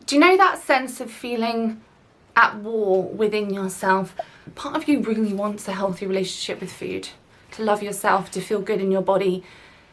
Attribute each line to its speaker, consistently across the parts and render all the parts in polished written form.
Speaker 1: Do you know that sense of feeling at war within yourself? Part of you really wants a healthy relationship with food, to love yourself, to feel good in your body.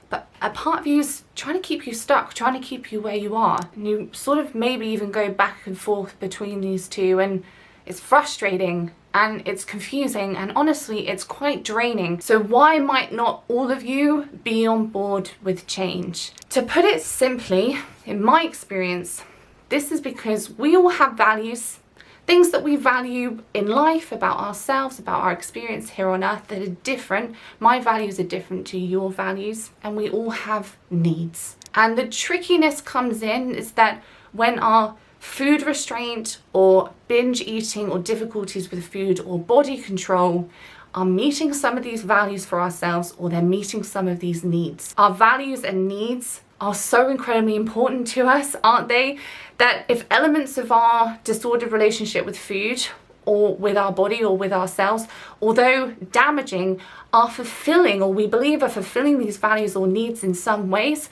Speaker 1: But a part of you is trying to keep you stuck, trying to keep you where you are. And you sort of maybe even go back and forth between these two, and it's frustrating and it's confusing, and honestly, it's quite draining. So why might not all of you be on board with change? To put it simply, in my experience, this is because we all have values, things that we value in life about ourselves, about our experience here on earth that are different. My values are different to your values, and we all have needs. And the trickiness comes in is that when our food restraint or binge eating or difficulties with food or body control are meeting some of these values for ourselves, or they're meeting some of these needs. Our values and needs are so incredibly important to us, aren't they? That if elements of our disordered relationship with food or with our body or with ourselves, although damaging, are fulfilling, or we believe are fulfilling these values or needs in some ways,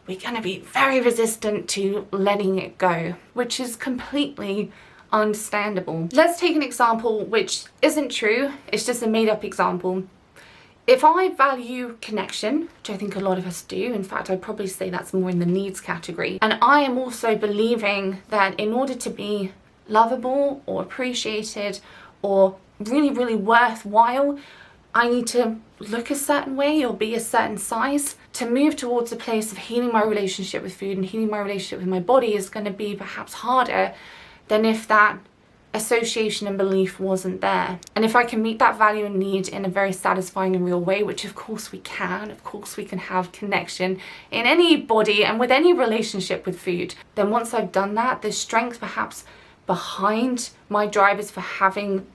Speaker 1: we're going to be very resistant to letting it go, which is completely understandable. Let's take an example which isn't true, it's just a made-up example. If I value connection, which I think a lot of us do, in fact I'd probably say that's more in the needs category, and I am also believing that in order to be lovable or appreciated or really worthwhile, I need to look a certain way or be a certain size. To move towards a place of healing my relationship with food and healing my relationship with my body is going to be perhaps harder than if that association and belief wasn't there. And if I can meet that value and need in a very satisfying and real way, which of course we can have connection in any body and with any relationship with food, then once I've done that, the strength perhaps behind my drivers for having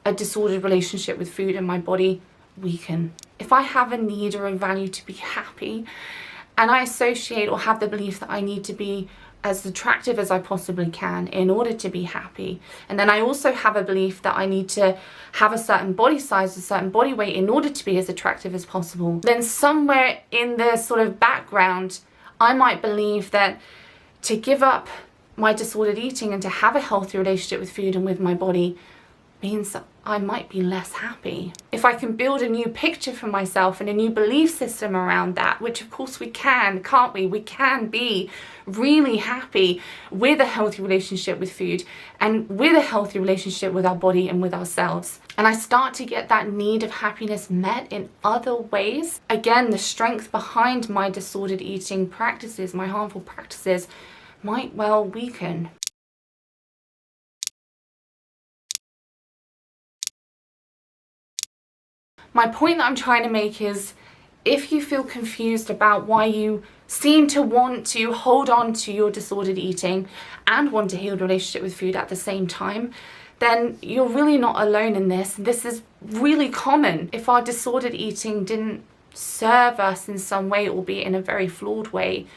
Speaker 1: a disordered relationship with food and my body weaken. If I have a need or a value to be happy, and I associate or have the belief that I need to be as attractive as I possibly can in order to be happy, and then I also have a belief that I need to have a certain body size, a certain body weight in order to be as attractive as possible, then somewhere in the sort of background I might believe that to give up my disordered eating and to have a healthy relationship with food and with my body means that I might be less happy. If I can build a new picture for myself and a new belief system around that, which of course we can, can't we? We can be really happy with a healthy relationship with food and with a healthy relationship with our body and with ourselves. And I start to get that need of happiness met in other ways. Again, the strength behind my disordered eating practices, my harmful practices, might well weaken. My point that I'm trying to make is, if you feel confused about why you seem to want to hold on to your disordered eating and want a healed relationship with food at the same time, then you're really not alone in this. This is really common. If our disordered eating didn't serve us in some way, albeit in a very flawed way,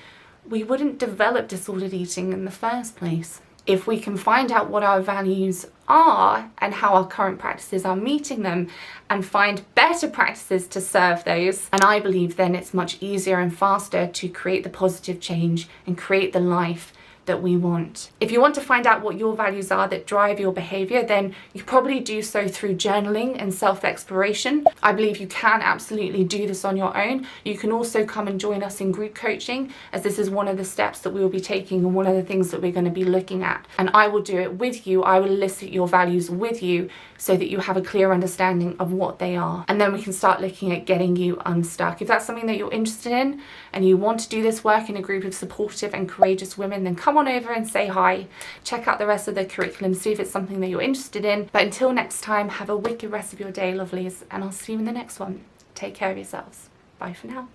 Speaker 1: we wouldn't develop disordered eating in the first place. If we can find out what our values are and how our current practices are meeting them and find better practices to serve those, and I believe then it's much easier and faster to create the positive change and create the life that we want. If you want to find out what your values are that drive your behaviour, then you probably do so through journaling and self-exploration. I believe you can absolutely do this on your own. You can also come and join us in group coaching, as this is one of the steps that we will be taking and one of the things that we're going to be looking at. And I will do it with you. I will elicit your values with you so that you have a clear understanding of what they are. And then we can start looking at getting you unstuck. If that's something that you're interested in and you want to do this work in a group of supportive and courageous women, then come on over and say hi. Check out the rest of the curriculum, see if it's something that you're interested in. But until next time, have a wicked rest of your day, lovelies, and I'll see you in the next one. Take care of yourselves. Bye for now.